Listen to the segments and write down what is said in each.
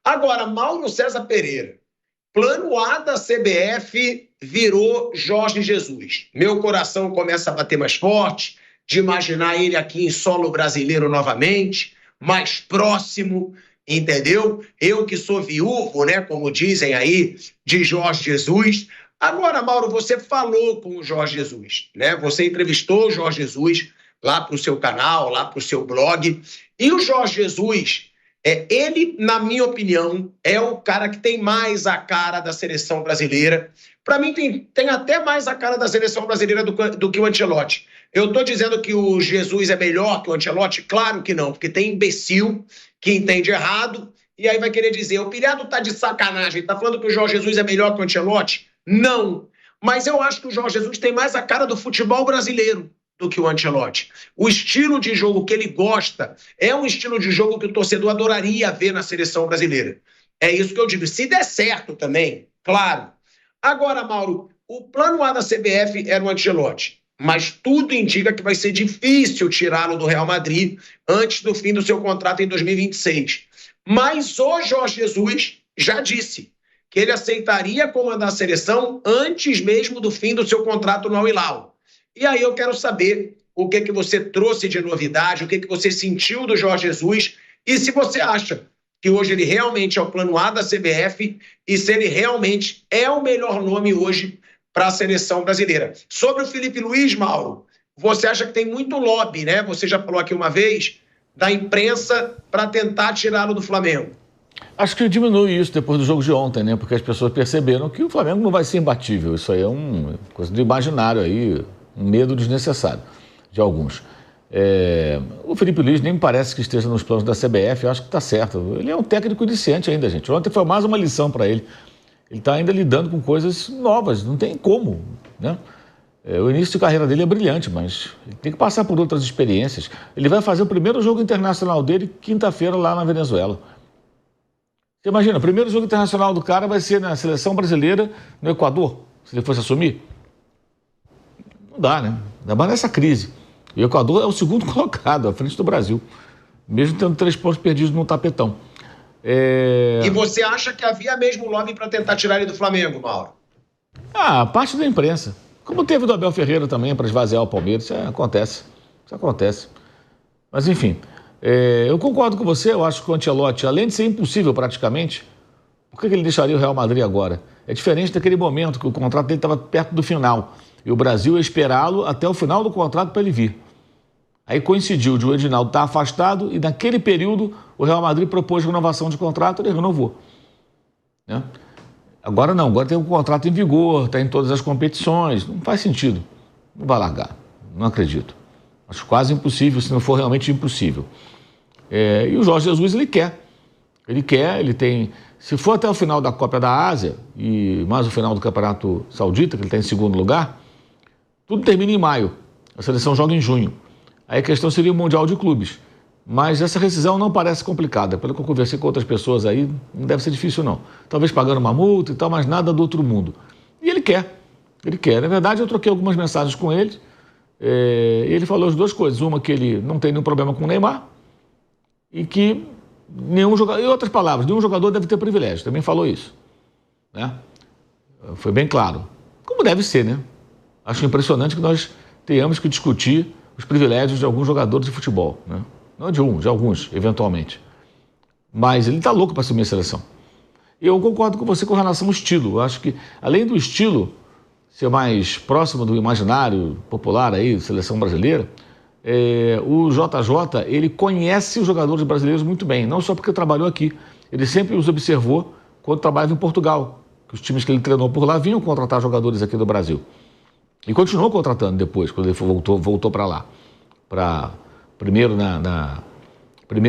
Agora, Mauro César Pereira, plano A da CBF virou Jorge Jesus. Meu coração começa a bater mais forte, de imaginar ele aqui em solo brasileiro novamente, mais próximo, entendeu? Eu que sou viúvo, né, como dizem aí, de Jorge Jesus. Agora, Mauro, você falou com o Jorge Jesus, né? Você entrevistou o Jorge Jesus lá para o seu canal, lá para o seu blog. E o Jorge Jesus, ele, na minha opinião, é o cara que tem mais a cara da seleção brasileira. Para mim, tem até mais a cara da seleção brasileira do que o Ancelotti. Eu estou dizendo que o Jesus é melhor que o Ancelotti? Claro que não, porque tem imbecil que entende errado e aí vai querer dizer, o Pilhado tá de sacanagem, tá falando que o Jorge Jesus é melhor que o Ancelotti? Não, mas eu acho que o Jorge Jesus tem mais a cara do futebol brasileiro do que o Ancelotti. O estilo de jogo que ele gosta é um estilo de jogo que o torcedor adoraria ver na seleção brasileira. É isso que eu digo. Se der certo também, claro. Agora, Mauro, o plano A da CBF era o Ancelotti, mas tudo indica que vai ser difícil tirá-lo do Real Madrid antes do fim do seu contrato em 2026. Mas o Jorge Jesus já disse que ele aceitaria comandar a seleção antes mesmo do fim do seu contrato no Al Hilal. E aí eu quero saber o que você trouxe de novidade, o que você sentiu do Jorge Jesus e se você acha que hoje ele realmente é o plano A da CBF e se ele realmente é o melhor nome hoje para a seleção brasileira. Sobre o Felipe Luiz, Mauro, você acha que tem muito lobby, né? Você já falou aqui uma vez da imprensa para tentar tirá-lo do Flamengo. Acho que diminui isso depois do jogo de ontem, né? Porque as pessoas perceberam que o Flamengo não vai ser imbatível. Isso aí é uma coisa do imaginário aí, um medo desnecessário de alguns. O Felipe Luiz nem me parece que esteja nos planos da CBF, eu acho que está certo. Ele é um técnico iniciante ainda, gente. Ontem foi mais uma lição para ele. Ele está ainda lidando com coisas novas, não tem como, né? O início de carreira dele é brilhante, mas ele tem que passar por outras experiências. Ele vai fazer o primeiro jogo internacional dele quinta-feira lá na Venezuela. Você imagina, o primeiro jogo internacional do cara vai ser na seleção brasileira no Equador, se ele fosse assumir. Não dá, né? Ainda mais nessa crise. E o Equador é o segundo colocado, à frente do Brasil, mesmo tendo 3 pontos perdidos no tapetão. E você acha que havia mesmo lobby para tentar tirar ele do Flamengo, Mauro? Parte da imprensa. Como teve do Abel Ferreira também, para esvaziar o Palmeiras. Isso acontece. Mas, enfim, eu concordo com você. Eu acho que o Ancelotti, além de ser impossível praticamente, por que ele deixaria o Real Madrid agora? É diferente daquele momento que o contrato dele estava perto do final. E o Brasil ia esperá-lo até o final do contrato para ele vir. Aí coincidiu de o Edinaldo estar afastado e naquele período o Real Madrid propôs renovação de contrato e ele renovou, né? Agora não, agora tem um contrato em vigor, está em todas as competições, não faz sentido, não vai largar, não acredito. Acho quase impossível, se não for realmente impossível. E o Jorge Jesus, ele tem, se for até o final da Copa da Ásia e mais o final do Campeonato Saudita, que ele está em segundo lugar, tudo termina em maio, a seleção joga em junho. Aí a questão seria o Mundial de Clubes. Mas essa rescisão não parece complicada. Pelo que eu conversei com outras pessoas aí, não deve ser difícil, não. Talvez pagando uma multa e tal, mas nada do outro mundo. E ele quer. Na verdade, eu troquei algumas mensagens com ele. Ele falou as duas coisas. Uma, que ele não tem nenhum problema com o Neymar e que nenhum jogador... Em outras palavras, nenhum jogador deve ter privilégio. Também falou isso, né? Foi bem claro. Como deve ser, né? Acho impressionante que nós tenhamos que discutir os privilégios de alguns jogadores de futebol, né? Não de alguns, eventualmente. Mas ele está louco para assumir a seleção. E eu concordo com você com relação ao estilo. Eu acho que, além do estilo ser mais próximo do imaginário popular aí, seleção brasileira, o JJ, ele conhece os jogadores brasileiros muito bem, não só porque trabalhou aqui. Ele sempre os observou quando trabalhava em Portugal, que os times que ele treinou por lá vinham contratar jogadores aqui do Brasil. E continuou contratando depois, quando ele voltou para lá. Primeiro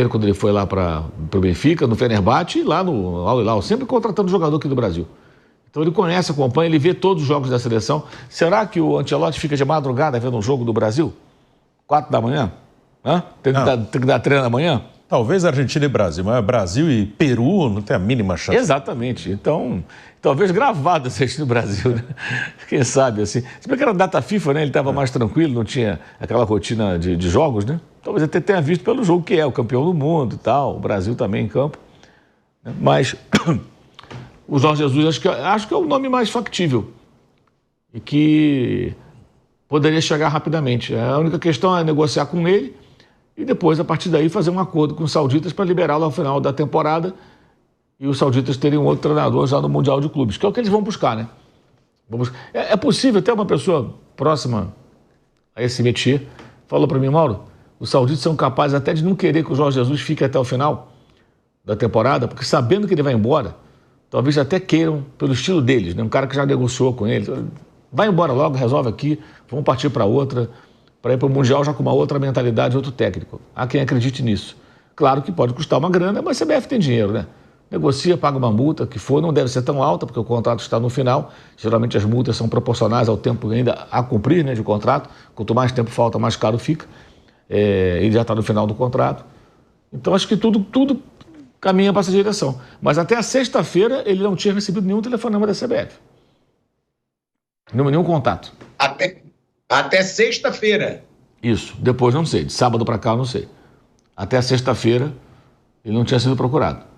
quando ele foi lá para o Benfica, no Fenerbahçe e lá no Al Hilal, sempre contratando jogador aqui do Brasil. Então ele conhece, acompanha, ele vê todos os jogos da seleção. Será que o Ancelotti fica de madrugada vendo um jogo do Brasil? 4 da manhã? Tem que dar treino amanhã? Talvez Argentina e Brasil, mas Brasil e Peru não tem a mínima chance. Exatamente. Então, talvez gravado assistindo o Brasil, né? Quem sabe, assim. Se bem que era data FIFA, né? Ele estava mais tranquilo, não tinha aquela rotina de jogos, né? Talvez até tenha visto pelo jogo que é, o campeão do mundo e tal, o Brasil também em campo. Mas o Jorge Jesus acho que é o nome mais factível e que poderia chegar rapidamente. A única questão é negociar com ele e depois, a partir daí, fazer um acordo com os sauditas para liberá-lo ao final da temporada e os sauditas terem um outro treinador já no Mundial de Clubes, que é o que eles vão buscar, né? É possível, até uma pessoa próxima a esse métier falou para mim, Mauro, os sauditas são capazes até de não querer que o Jorge Jesus fique até o final da temporada, porque sabendo que ele vai embora, talvez até queiram, pelo estilo deles, né? Um cara que já negociou com ele, vai embora logo, resolve aqui, vamos partir para outra, para ir para o Mundial já com uma outra mentalidade, outro técnico. Há quem acredite nisso. Claro que pode custar uma grana, mas a CBF tem dinheiro, né? Negocia, paga uma multa, que for, não deve ser tão alta, porque o contrato está no final. Geralmente as multas são proporcionais ao tempo ainda a cumprir, né, de contrato. Quanto mais tempo falta, mais caro fica. Ele já está no final do contrato. Então acho que tudo caminha para essa direção. Mas até a sexta-feira ele não tinha recebido nenhum telefonema da CBF. Nenhum contato. Até sexta-feira. Isso. Depois não sei. De sábado para cá eu não sei. Até a sexta-feira ele não tinha sido procurado.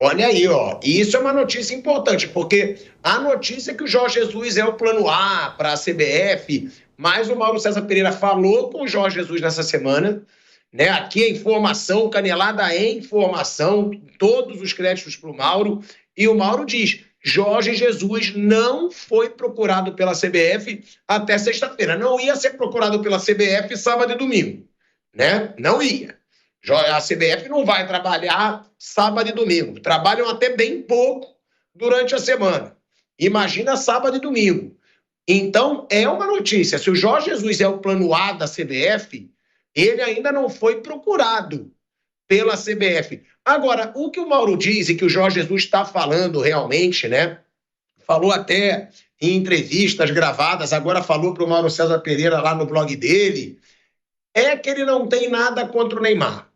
Olha aí, ó. E isso é uma notícia importante, porque a notícia é que o Jorge Jesus é o plano A para a CBF, mas o Mauro César Pereira falou com o Jorge Jesus nessa semana, né? Aqui a informação, canelada em informação, todos os créditos para o Mauro, e o Mauro diz, Jorge Jesus não foi procurado pela CBF até sexta-feira. Não ia ser procurado pela CBF sábado e domingo, né? Não ia. A CBF não vai trabalhar sábado e domingo. Trabalham até bem pouco durante a semana. Imagina sábado e domingo. Então, é uma notícia. Se o Jorge Jesus é o plano A da CBF, ele ainda não foi procurado pela CBF. Agora, o que o Mauro diz e que o Jorge Jesus está falando realmente, né? Falou até em entrevistas gravadas, agora falou para o Mauro César Pereira lá no blog dele, é que ele não tem nada contra o Neymar.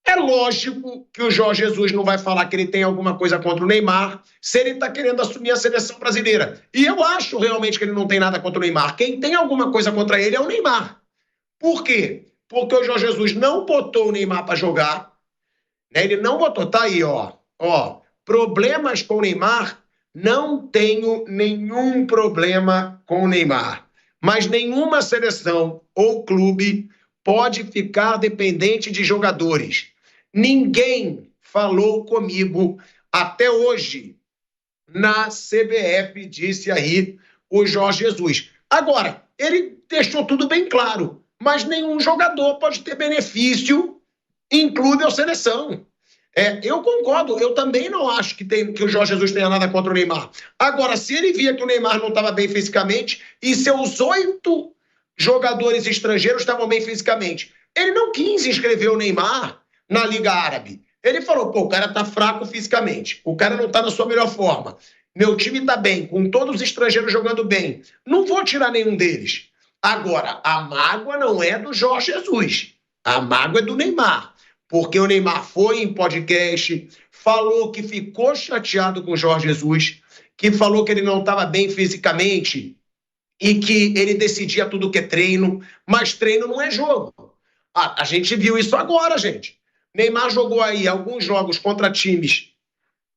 É lógico que o Jorge Jesus não vai falar que ele tem alguma coisa contra o Neymar se ele está querendo assumir a seleção brasileira. E eu acho realmente que ele não tem nada contra o Neymar. Quem tem alguma coisa contra ele é o Neymar. Por quê? Porque o Jorge Jesus não botou o Neymar para jogar. Né? Ele não botou. Tá aí, ó. Problemas com o Neymar, não tenho nenhum problema com o Neymar. Mas nenhuma seleção ou clube pode ficar dependente de jogadores. Ninguém falou comigo até hoje na CBF, disse aí o Jorge Jesus. Agora, ele deixou tudo bem claro, mas nenhum jogador pode ter benefício em clube ou seleção. Eu concordo, eu também não acho que o Jorge Jesus tenha nada contra o Neymar. Agora, se ele via que o Neymar não estava bem fisicamente e seus 8 jogadores estrangeiros estavam bem fisicamente, ele não quis inscrever o Neymar na Liga Árabe. Ele falou, o cara tá fraco fisicamente, o cara não tá na sua melhor forma, meu time tá bem, com todos os estrangeiros jogando bem, não vou tirar nenhum deles. Agora, a mágoa não é do Jorge Jesus, a mágoa é do Neymar, porque o Neymar foi em podcast, falou que ficou chateado com o Jorge Jesus, que falou que ele não estava bem fisicamente e que ele decidia tudo que é treino, mas treino não é jogo. A gente viu isso agora, gente. Neymar jogou aí alguns jogos contra times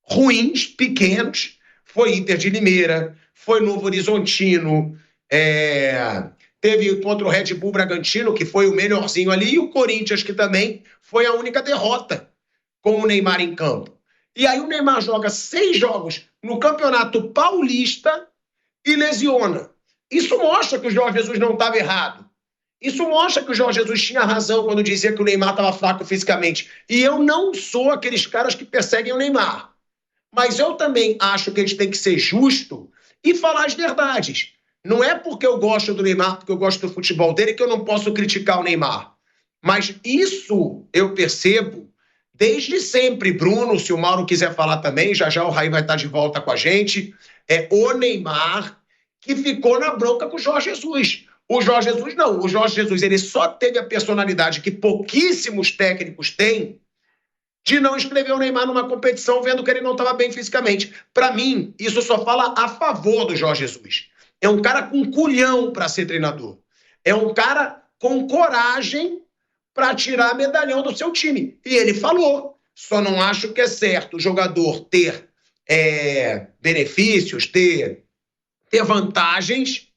ruins, pequenos, foi Inter de Limeira, foi Novo Horizontino, teve contra o Red Bull Bragantino, que foi o melhorzinho ali, e o Corinthians, que também foi a única derrota com o Neymar em campo. E aí o Neymar joga 6 jogos no Campeonato Paulista e lesiona. Isso mostra que o Jorge Jesus não estava errado. Isso mostra que o Jorge Jesus tinha razão quando dizia que o Neymar estava fraco fisicamente. E eu não sou aqueles caras que perseguem o Neymar. Mas eu também acho que a gente tem que ser justo e falar as verdades. Não é porque eu gosto do Neymar, porque eu gosto do futebol dele, que eu não posso criticar o Neymar. Mas isso eu percebo desde sempre. Bruno, se o Mauro quiser falar também, já já o Raí vai estar de volta com a gente. É o Neymar que ficou na bronca com o Jorge Jesus. O Jorge Jesus não. O Jorge Jesus ele só teve a personalidade que pouquíssimos técnicos têm de não inscrever o Neymar numa competição vendo que ele não estava bem fisicamente. Para mim, isso só fala a favor do Jorge Jesus. É um cara com culhão para ser treinador. É um cara com coragem para tirar medalhão do seu time. E ele falou. Só não acho que é certo o jogador ter benefícios, ter vantagens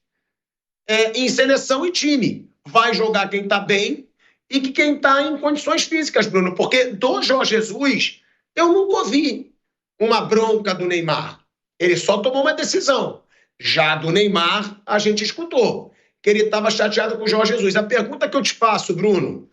em seleção e time. Vai jogar quem está bem e que quem está em condições físicas, Bruno. Porque do Jorge Jesus, eu nunca ouvi uma bronca do Neymar. Ele só tomou uma decisão. Já do Neymar, a gente escutou que ele estava chateado com o Jorge Jesus. A pergunta que eu te faço, Bruno,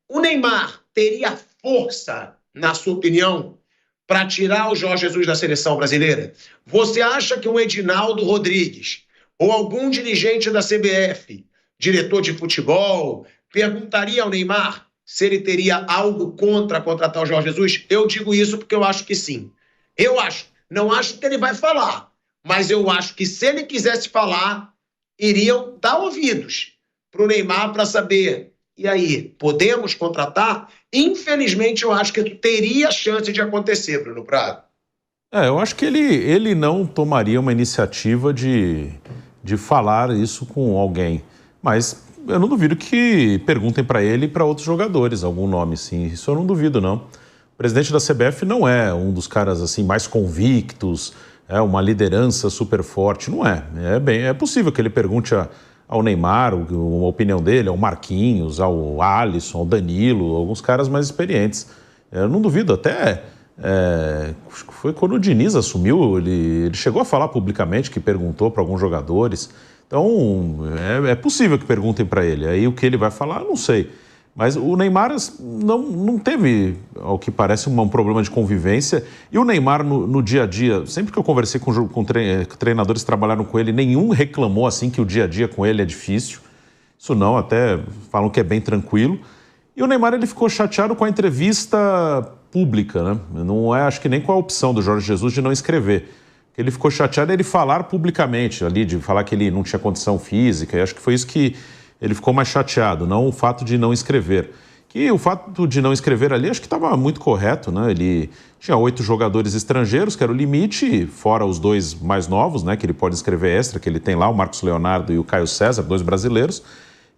o Neymar teria força, na sua opinião, para tirar o Jorge Jesus da seleção brasileira? Você acha que um Edinaldo Rodrigues ou algum dirigente da CBF, diretor de futebol, perguntaria ao Neymar se ele teria algo contra contratar o Jorge Jesus? Eu digo isso porque eu acho que sim. Não acho que ele vai falar, mas eu acho que se ele quisesse falar, iriam dar ouvidos para o Neymar para saber, e aí, podemos contratar? Infelizmente, eu acho que teria chance de acontecer, Bruno Prado. Eu acho que ele não tomaria uma iniciativa de falar isso com alguém, mas eu não duvido que perguntem para ele e para outros jogadores algum nome, sim. Isso eu não duvido, não. O presidente da CBF não é um dos caras assim mais convictos, uma liderança super forte, não é. É possível que ele pergunte ao Neymar, a opinião dele, ao Marquinhos, ao Alisson, ao Danilo, alguns caras mais experientes. Eu não duvido, até foi quando o Diniz assumiu, ele chegou a falar publicamente que perguntou para alguns jogadores. Então, é possível que perguntem para ele. Aí o que ele vai falar, não sei. Mas o Neymar não teve, ao que parece, um problema de convivência. E o Neymar, no dia a dia, sempre que eu conversei com treinadores que trabalharam com ele, nenhum reclamou assim que o dia a dia com ele é difícil. Isso não, até falam que é bem tranquilo. E o Neymar, ele ficou chateado com a entrevista pública, né? Não acho que nem com a opção do Jorge Jesus de não escrever. Ele ficou chateado ele falar publicamente ali, de falar que ele não tinha condição física. E acho que foi isso que ele ficou mais chateado, não o fato de não escrever. Que o fato de não escrever ali, acho que estava muito correto, né? Ele tinha 8 jogadores estrangeiros, que era o limite, fora os 2 mais novos, né? Que ele pode escrever extra, que ele tem lá, o Marcos Leonardo e o Caio César, 2 brasileiros.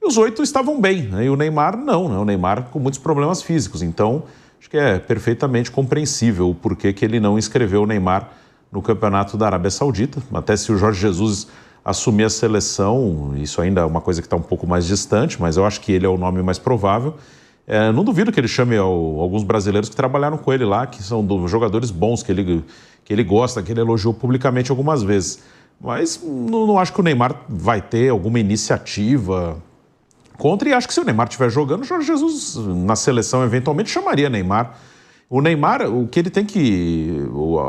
E os 8 estavam bem, né? E o Neymar não, né? O Neymar com muitos problemas físicos. Então, acho que é perfeitamente compreensível o porquê que ele não inscreveu o Neymar no Campeonato da Arábia Saudita. Até se o Jorge Jesus assumir a seleção, isso ainda é uma coisa que está um pouco mais distante, mas eu acho que ele é o nome mais provável. Não duvido que ele chame alguns brasileiros que trabalharam com ele lá, que são jogadores bons, que ele gosta, que ele elogiou publicamente algumas vezes. Mas não acho que o Neymar vai ter alguma iniciativa contra, e acho que se o Neymar estiver jogando, o Jorge Jesus na seleção eventualmente chamaria Neymar. O Neymar, o que ele tem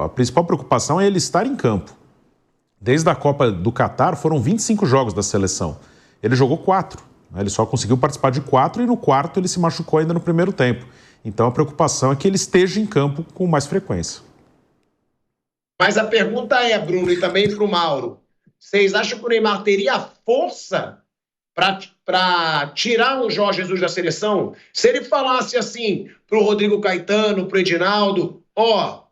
a principal preocupação é ele estar em campo. Desde a Copa do Catar foram 25 jogos da seleção. Ele jogou 4, né? Ele só conseguiu participar de 4 e no quarto ele se machucou ainda no primeiro tempo. Então a preocupação é que ele esteja em campo com mais frequência. Mas a pergunta é, Bruno, e também para o Mauro, vocês acham que o Neymar teria força para tirar o Jorge Jesus da seleção? Se ele falasse assim para o Rodrigo Caetano, para o Edinaldo,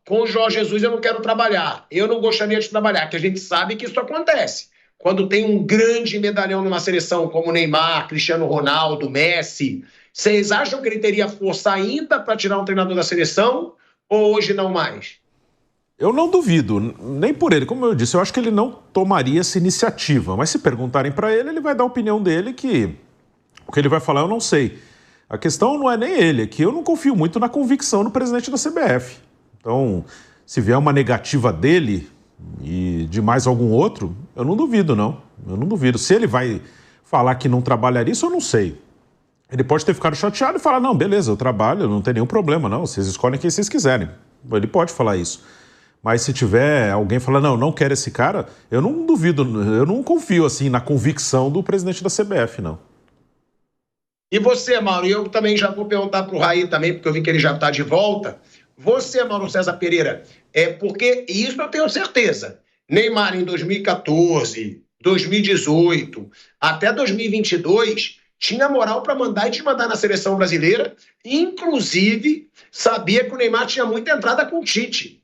com o Jorge Jesus eu não quero trabalhar, eu não gostaria de trabalhar, que a gente sabe que isso acontece. Quando tem um grande medalhão numa seleção como Neymar, Cristiano Ronaldo, Messi, vocês acham que ele teria força ainda para tirar um treinador da seleção ou hoje não mais? Eu não duvido, nem por ele. Como eu disse, eu acho que ele não tomaria essa iniciativa. Mas se perguntarem para ele, ele vai dar a opinião dele, que o que ele vai falar eu não sei. A questão não é nem ele, é que eu não confio muito na convicção do presidente da CBF. Então, se vier uma negativa dele e de mais algum outro, eu não duvido, não. Eu não duvido. Se ele vai falar que não trabalharia, isso eu não sei. Ele pode ter ficado chateado e falar, não, beleza, eu trabalho, não tem nenhum problema, não. Vocês escolhem quem vocês quiserem. Ele pode falar isso. Mas se tiver alguém falando, não quero esse cara, eu não duvido, eu não confio assim na convicção do presidente da CBF, não. E você, Mauro, e eu também já vou perguntar para o Raí também, porque eu vi que ele já está de volta. Você, Mauro César Pereira, porque isso eu tenho certeza, Neymar em 2014, 2018, até 2022, tinha moral para mandar e desmandar na seleção brasileira, inclusive sabia que o Neymar tinha muita entrada com o Tite.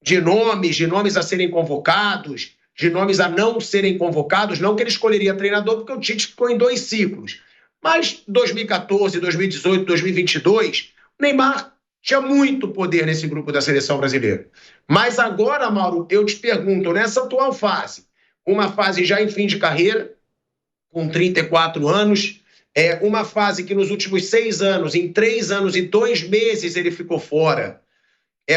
De nomes a serem convocados, de nomes a não serem convocados, não que ele escolheria treinador, porque o Tite ficou em 2 ciclos. Mas 2014, 2018, 2022, Neymar tinha muito poder nesse grupo da seleção brasileira. Mas agora, Mauro, eu te pergunto, nessa atual fase, uma fase já em fim de carreira, com 34 anos, uma fase que nos últimos 6 anos, em 3 anos e 2 meses ele ficou fora,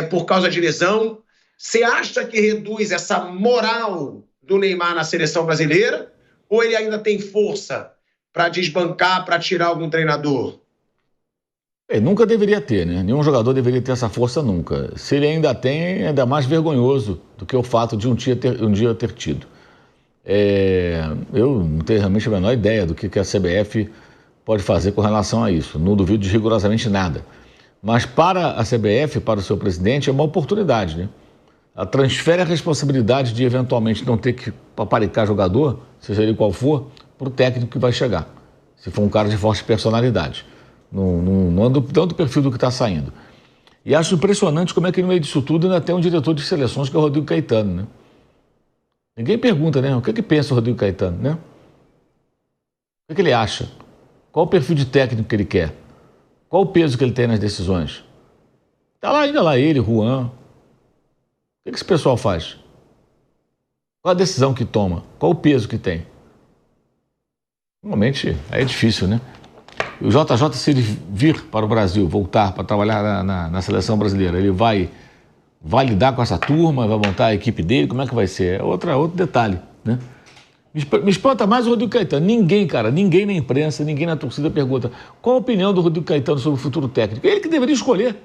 por causa de lesão. Você acha que reduz essa moral do Neymar na seleção brasileira? Ou ele ainda tem força para desbancar, para tirar algum treinador? Nunca deveria ter, né? Nenhum jogador deveria ter essa força nunca. Se ele ainda tem, é ainda mais vergonhoso do que o fato de um dia ter tido. Eu não tenho realmente a menor ideia do que a CBF pode fazer com relação a isso. Não duvido de rigorosamente nada. Mas para a CBF, para o seu presidente, é uma oportunidade, né? Ela transfere a responsabilidade de eventualmente não ter que paparicar jogador, seja ele qual for, para o técnico que vai chegar, se for um cara de forte personalidade. Não do perfil do que está saindo. E acho impressionante como é que no meio disso tudo ainda tem um diretor de seleções que é o Rodrigo Caetano, né? Ninguém pergunta, né? O que pensa o Rodrigo Caetano, né? O que ele acha? Qual o perfil de técnico que ele quer? Qual o peso que ele tem nas decisões? Está lá ainda ele, Juan. O que esse pessoal faz? Qual a decisão que toma? Qual o peso que tem? Normalmente é difícil, né? O JJ, se ele vir para o Brasil, voltar para trabalhar na seleção brasileira, ele vai lidar com essa turma, vai montar a equipe dele, como é que vai ser? É outro detalhe, né? Me espanta mais o Rodrigo Caetano. Ninguém na imprensa, ninguém na torcida pergunta qual a opinião do Rodrigo Caetano sobre o futuro técnico. Ele que deveria escolher.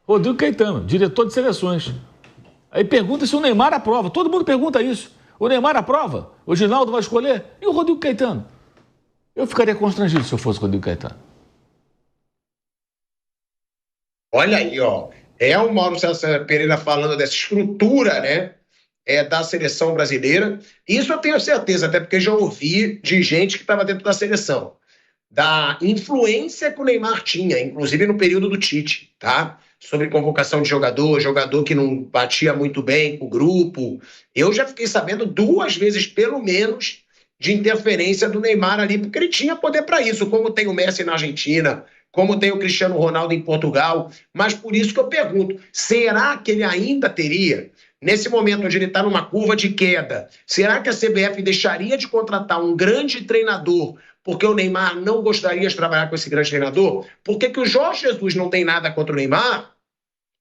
Rodrigo Caetano, diretor de seleções. Aí pergunta se o Neymar aprova. Todo mundo pergunta isso. O Neymar aprova? O Ginaldo vai escolher? E o Rodrigo Caetano? Eu ficaria constrangido se eu fosse o Rodrigo Caetano. Olha aí, ó. O Mauro César Pereira falando dessa estrutura, né? Da seleção brasileira. Isso eu tenho certeza, até porque já ouvi de gente que estava dentro da seleção. Da influência que o Neymar tinha, inclusive no período do Tite, tá? Sobre convocação de jogador que não batia muito bem com o grupo. Eu já fiquei sabendo 2 vezes, pelo menos, de interferência do Neymar ali, porque ele tinha poder para isso, como tem o Messi na Argentina, como tem o Cristiano Ronaldo em Portugal. Mas por isso que eu pergunto, será que ele ainda teria, nesse momento onde ele está numa curva de queda, será que a CBF deixaria de contratar um grande treinador porque o Neymar não gostaria de trabalhar com esse grande treinador? Por que o Jorge Jesus não tem nada contra o Neymar?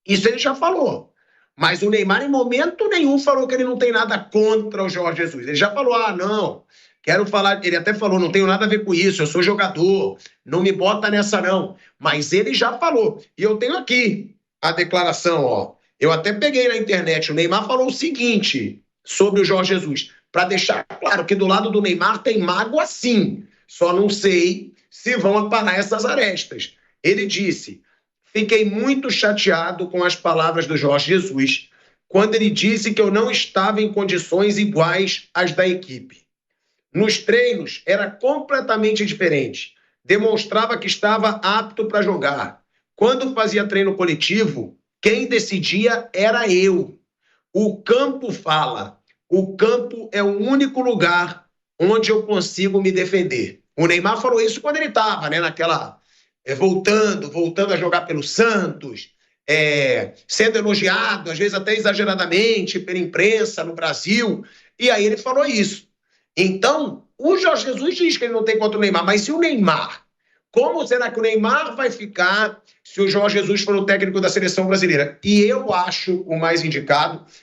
Isso ele já falou. Mas o Neymar, em momento nenhum, falou que ele não tem nada contra o Jorge Jesus. Ele já falou, não, quero falar... Ele até falou, não tenho nada a ver com isso, eu sou jogador, não me bota nessa não. Mas ele já falou. E eu tenho aqui a declaração, ó. Eu até peguei na internet, o Neymar falou o seguinte sobre o Jorge Jesus, para deixar claro que do lado do Neymar tem mágoa sim. Só não sei se vão aparar essas arestas. Ele disse, fiquei muito chateado com as palavras do Jorge Jesus, quando ele disse que eu não estava em condições iguais às da equipe. Nos treinos era completamente diferente. Demonstrava que estava apto para jogar. Quando fazia treino coletivo, quem decidia era eu. O campo fala. O campo é o único lugar onde eu consigo me defender. O Neymar falou isso quando ele estava, né, naquela... voltando a jogar pelo Santos, sendo elogiado, às vezes até exageradamente, pela imprensa no Brasil. E aí ele falou isso. Então, o Jorge Jesus diz que ele não tem contra o Neymar, mas se o Neymar... Como será que o Neymar vai ficar se o Jorge Jesus for o técnico da seleção brasileira? E eu acho o mais indicado